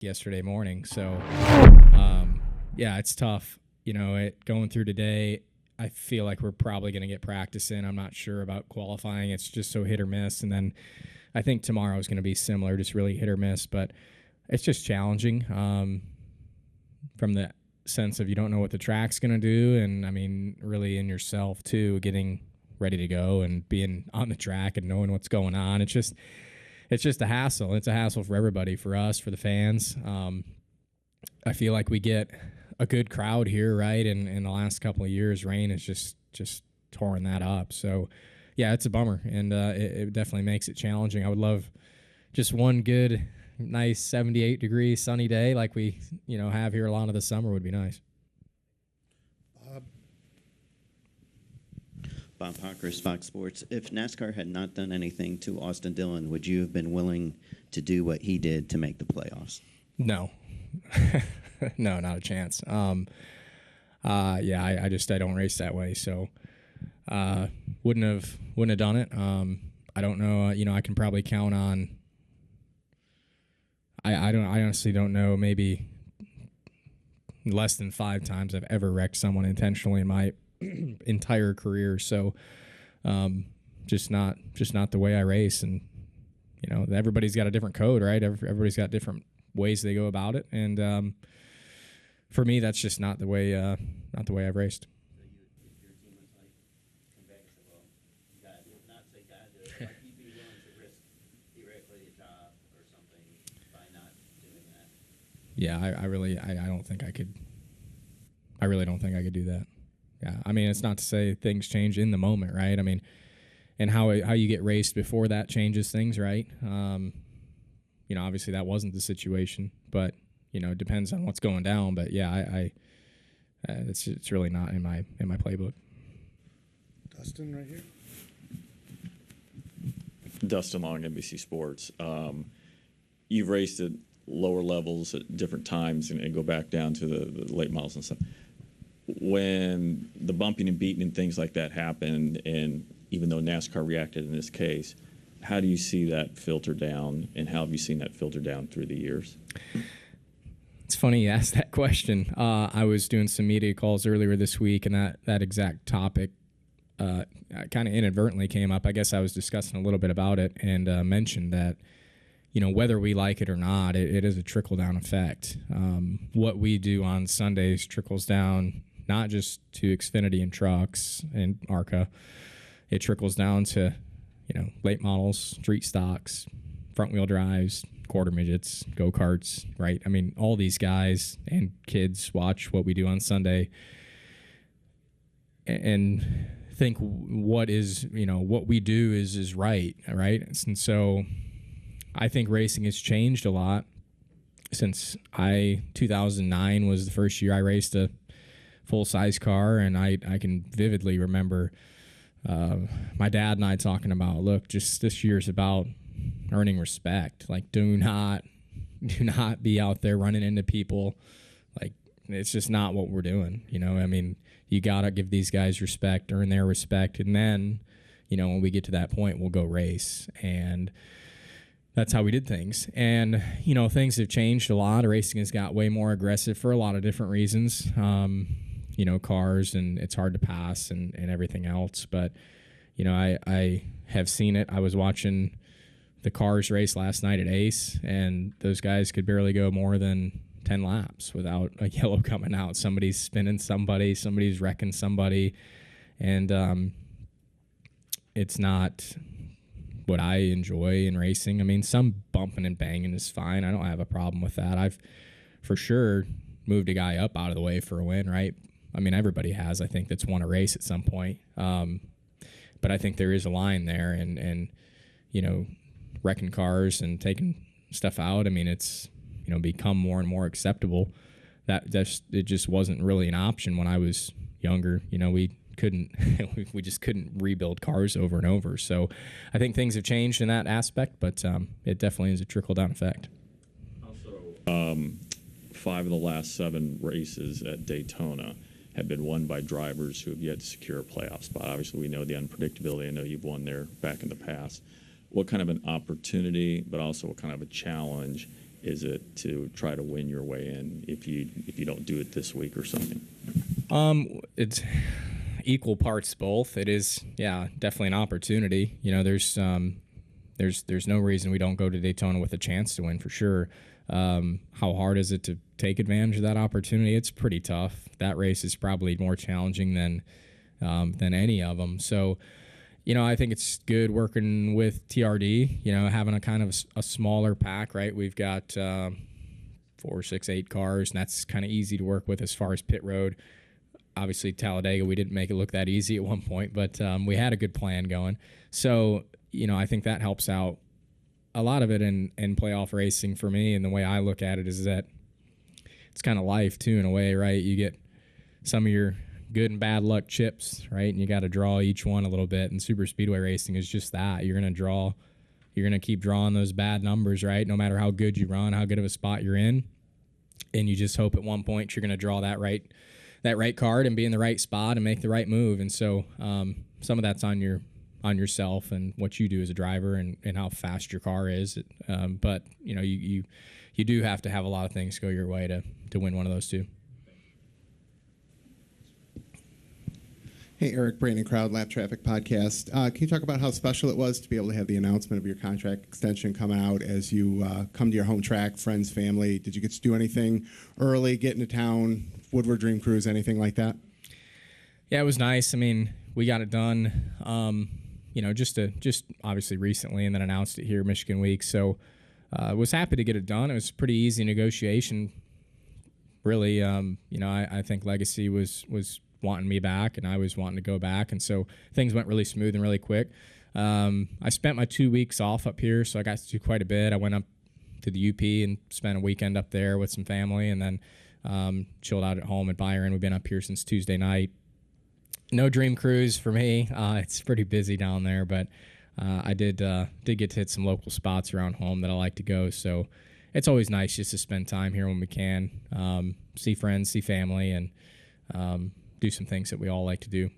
yesterday morning. So, yeah, it's tough. Going through today, I feel like we're probably going to get practice in. I'm not sure about qualifying. It's just so hit or miss. And then I think tomorrow is going to be similar, just really hit or miss. But it's just challenging from the sense of you don't know what the track's going to do. And, I mean, really in yourself, too, getting ready to go and being on the track and knowing what's going on. It's just a hassle. It's a hassle for everybody, for us, for the fans. I feel like we get a good crowd here, right? And in the last couple of years, rain has just torn that up. So, yeah, it's a bummer, and it definitely makes it challenging. I would love just one good, nice 78-degree sunny day like we have here a lot of the summer would be nice. Bob Hawkers, Fox Sports. If NASCAR had not done anything to Austin Dillon, would you have been willing to do what he did to make the playoffs? No. No, not a chance. I don't race that way, so wouldn't have done it. I don't know. I can probably count on. I honestly don't know. Maybe less than 5 times I've ever wrecked someone intentionally in my entire career. So, just not the way I race. And everybody's got a different code, right? Everybody's got different ways they go about it, and for me, that's just not the way I've raced. So your team was like, come back and say, well, not say God, like you'd be willing to risk theoretically a job or something by not doing that. Yeah, I don't think I could. I really don't think I could do that. Yeah, I mean, it's not to say things change in the moment, right? I mean, and how you get raced before that changes things, right? Obviously that wasn't the situation, but it depends on what's going down. But yeah, it's really not in my playbook. Dustin, right here. Dustin Long, NBC Sports. You've raced at lower levels at different times and go back down to the late models and stuff. When the bumping and beating and things like that happened, and even though NASCAR reacted in this case, how do you see that filter down, and how have you seen that filter down through the years? It's funny you asked that question. I was doing some media calls earlier this week, and that exact topic kind of inadvertently came up. I guess I was discussing a little bit about it and mentioned that, whether we like it or not, it is a trickle-down effect. What we do on Sundays trickles down not just to Xfinity and trucks and ARCA. It trickles down to, late models, street stocks, front-wheel drives, quarter midgets, go-karts, right? I mean, all these guys and kids watch what we do on Sunday and think what we do is right? And so I think racing has changed a lot since 2009 was the first year I raced a full-size car, and I can vividly remember my dad and I talking about, look, just this year's about earning respect. Like, do not be out there running into people. Like, it's just not what we're doing. I mean, you got to give these guys respect, earn their respect, and then, when we get to that point, we'll go race. And that's how we did things. And, things have changed a lot. Racing has got way more aggressive for a lot of different reasons. Cars, and it's hard to pass and everything else. But, I have seen it. I was watching the cars race last night at Ace, and those guys could barely go more than 10 laps without a yellow coming out. Somebody's spinning somebody's wrecking somebody. And it's not what I enjoy in racing. I mean, some bumping and banging is fine. I don't have a problem with that. I've for sure moved a guy up out of the way for a win, right? I mean, everybody has, I think, that's won a race at some point. But I think there is a line there, and wrecking cars and taking stuff out. I mean, it's become more and more acceptable. It just wasn't really an option when I was younger. We couldn't we just couldn't rebuild cars over and over. So I think things have changed in that aspect, but it definitely is a trickle down effect. Also, 5 of the last 7 races at Daytona have been won by drivers who have yet to secure a playoff spot. Obviously, we know the unpredictability. I know you've won there back in the past. What kind of an opportunity, but also what kind of a challenge is it to try to win your way in if you don't do it this week or something? It's equal parts both. It is, yeah, definitely an opportunity. You know, there's no reason we don't go to Daytona with a chance to win for sure. How hard is it to take advantage of that opportunity? It's pretty tough. That race is probably more challenging than any of them. So, you know, I think it's good working with TRD, you know, having a kind of a smaller pack, right? We've got 4, 6, 8 cars, and that's kind of easy to work with as far as pit road. Obviously, Talladega, we didn't make it look that easy at one point, but we had a good plan going. So, you know, I think that helps out a lot of it in playoff racing for me. And the way I look at it is that it's kind of life, too, in a way, right? You get some of your good and bad luck chips, right? And you got to draw each one a little bit. And super speedway racing is just that. You're going to keep drawing those bad numbers, right? No matter how good you run, how good of a spot you're in. And you just hope at one point you're going to draw that right card and be in the right spot and make the right move. And so some of that's on yourself and what you do as a driver and how fast your car is. But, you know, you do have to have a lot of things go your way to win one of those two. Hey, Eric, Brandon Crowd, Lap Traffic Podcast. Can you talk about how special it was to be able to have the announcement of your contract extension come out as you come to your home track, friends, family? Did you get to do anything early, get into town, Woodward Dream Cruise, anything like that? Yeah, it was nice. I mean, we got it done, you know, just obviously recently, and then announced it here Michigan Week. So was happy to get it done. It was a pretty easy negotiation, really. You know, I think Legacy was wanting me back, and I was wanting to go back, and so things went really smooth and really quick. I spent my 2 weeks off up here, so I got to do quite a bit. I went up to the UP and spent a weekend up there with some family, and then chilled out at home at Byron. We've been up here since Tuesday night. No dream cruise for me. It's pretty busy down there, but I did get to hit some local spots around home that I like to go. So it's always nice just to spend time here when we can, see friends, see family, and do some things that we all like to do.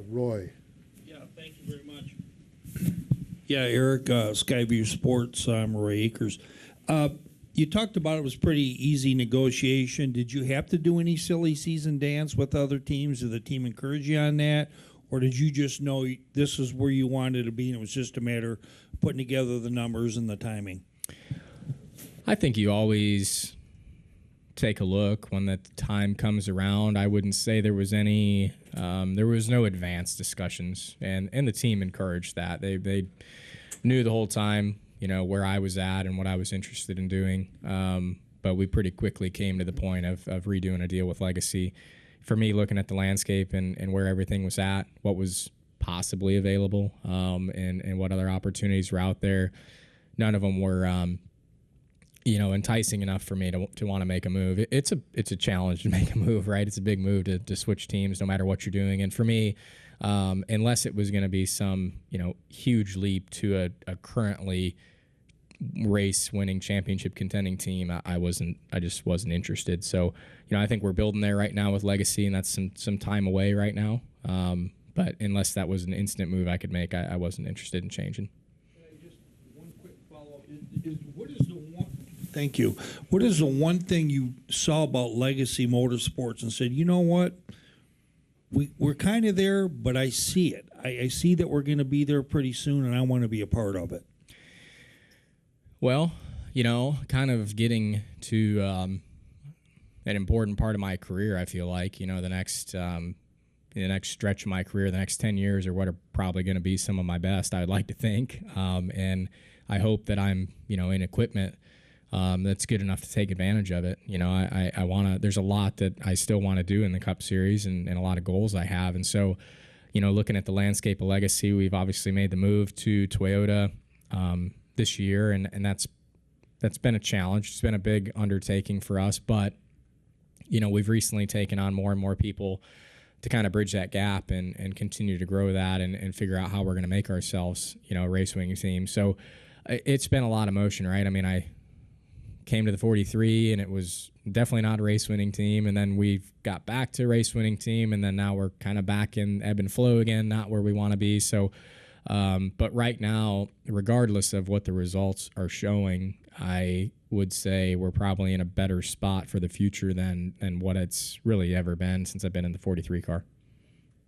Roy. Yeah, thank you very much. Yeah, Eric, Skyview Sports, I'm Roy Akers. You talked about it was pretty easy negotiation. Did you have to do any silly season dance with other teams? Did the team encourage you on that? Or did you just know this is where you wanted to be and it was just a matter of putting together the numbers and the timing? I think you always take a look when the time comes around. I wouldn't say there was any, there was no advanced discussions, and the team encouraged that. They knew the whole time, you know, where I was at and what I was interested in doing. But we pretty quickly came to the point of redoing a deal with Legacy. For me, looking at the landscape and where everything was at, what was possibly available, and what other opportunities were out there, none of them were, you know, enticing enough for me to want to make a move. It's a challenge to make a move, right? It's a big move to switch teams no matter what you're doing. And for me, unless it was going to be some, you know, huge leap to a currently race winning championship contending team, I just wasn't interested. So, you know, I think we're building there right now with Legacy, and that's some time away right now. But unless that was an instant move I could make, I wasn't interested in changing. Just one quick follow-up. What is the one? Thank you. What is the one thing you saw about Legacy Motorsports and said, you know what? We're kind of there, but I see it. I see that we're going to be there pretty soon, and I want to be a part of it. Well, you know, kind of getting to an important part of my career, I feel like, you know, the next stretch of my career, the next 10 years are what are probably going to be some of my best, I would like to think. And I hope that I'm, you know, in equipment that's good enough to take advantage of it. You know, I want to, there's a lot that I still want to do in the Cup Series and a lot of goals I have. And so, you know, looking at the landscape of Legacy, we've obviously made the move to Toyota this year, and that's been a challenge. It's been a big undertaking for us, but, you know, we've recently taken on more and more people to kind of bridge that gap and continue to grow that and figure out how we're going to make ourselves, you know, a race winning team. So it's been a lot of motion, right? I mean, I came to the 43 and it was definitely not a race winning team. And then we've got back to a race winning team. And then now we're kind of back in ebb and flow again, not where we want to be. So, but right now, regardless of what the results are showing, I would say we're probably in a better spot for the future than what it's really ever been since I've been in the 43 car.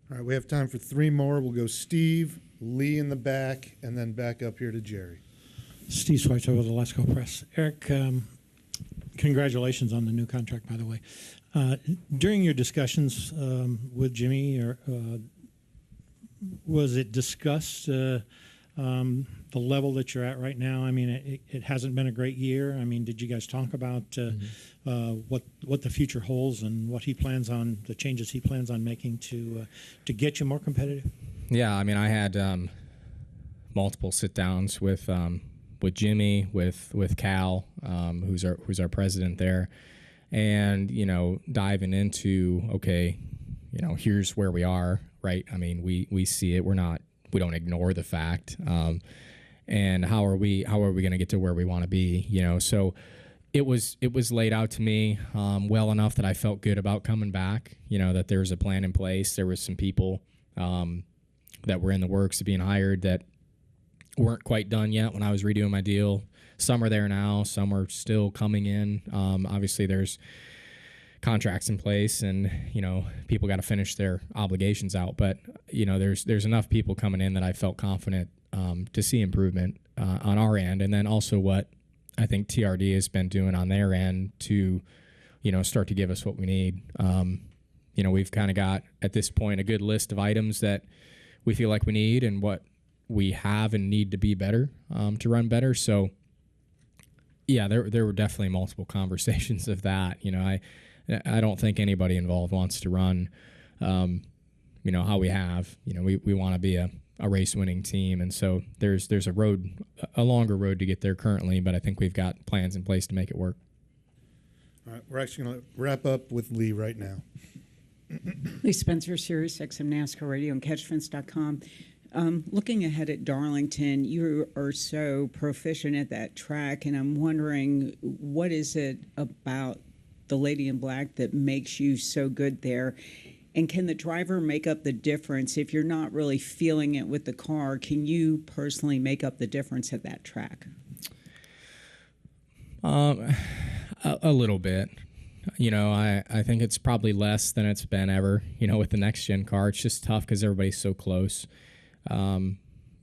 All right, we have time for 3 more. We'll go Steve, Lee in the back, and then back up here to Jerry. Steve Schweitzer with the Let's Go Press. Eric, congratulations on the new contract, by the way. During your discussions with Jimmy, was it discussed the level that you're at right now? I mean, it hasn't been a great year. I mean, did you guys talk about what the future holds and what he plans on, the changes he plans on making to get you more competitive? Yeah, I mean, I had multiple sit-downs with Jimmy, with Cal, who's our president there, and diving into, okay, here's where we are, right? I mean, we see it. We don't ignore the fact, and how are we going to get to where we want to be? So it was laid out to me well enough that I felt good about coming back. That there was a plan in place. There was some people that were in the works of being hired that weren't quite done yet when I was redoing my deal. Some are there now. Some are still coming in. Obviously, there's contracts in place, and people got to finish their obligations out. But there's enough people coming in that I felt confident to see improvement on our end, and then also what I think TRD has been doing on their end to start to give us what we need. We've kind of got at this point a good list of items that we feel like we need and what we have and need to be better to run better. So yeah, there were definitely multiple conversations of that. I don't think anybody involved wants to run, how we have. We want to be a race winning team, and so there's a longer road to get there currently, but I think we've got plans in place to make it work. All right, we're actually going to wrap up with Lee right now. Lee Spencer, Sirius XM NASCAR Radio and CatchFence.com. Looking ahead at Darlington, you are so proficient at that track, and I'm wondering, what is it about the Lady in Black that makes you so good there? And can the driver make up the difference? If you're not really feeling it with the car, can you personally make up the difference at that track? A little bit. I think it's probably less than it's been ever, with the next gen car. It's just tough because everybody's so close.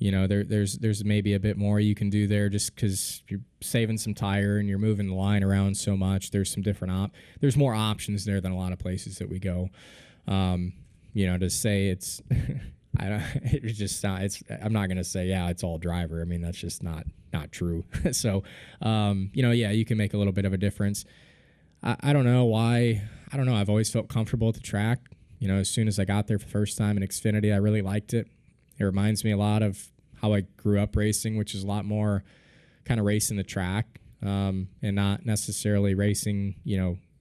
There's maybe a bit more you can do there just because you're saving some tire and you're moving the line around so much. There's some different there's more options there than a lot of places that we go. To say it's, it's just not, I'm not going to say, yeah, it's all driver. I mean, that's just not true. So, yeah, you can make a little bit of a difference. I don't know why. I don't know. I've always felt comfortable at the track. As soon as I got there for the first time in Xfinity, I really liked it. It reminds me a lot of how I grew up racing, which is a lot more kind of racing the track and not necessarily racing,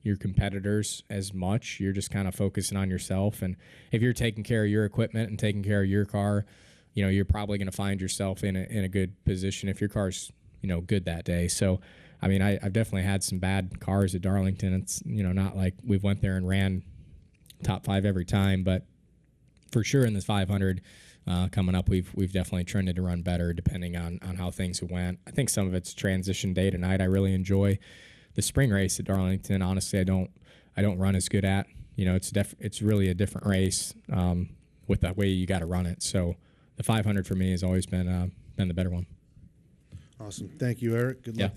your competitors as much. You're just kind of focusing on yourself. And if you're taking care of your equipment and taking care of your car, you're probably going to find yourself in a good position if your car's, good that day. So, I mean, I've definitely had some bad cars at Darlington. It's, not like we've went there and ran top 5 every time, but for sure in this 500 coming up, we've definitely trended to run better depending on how things went. I think some of it's transition day to night. I really enjoy the spring race at Darlington. Honestly, I don't run as good at. It's really a different race with the way you got to run it. So the 500 for me has always been the better one. Awesome. Thank you, Eric. Good luck.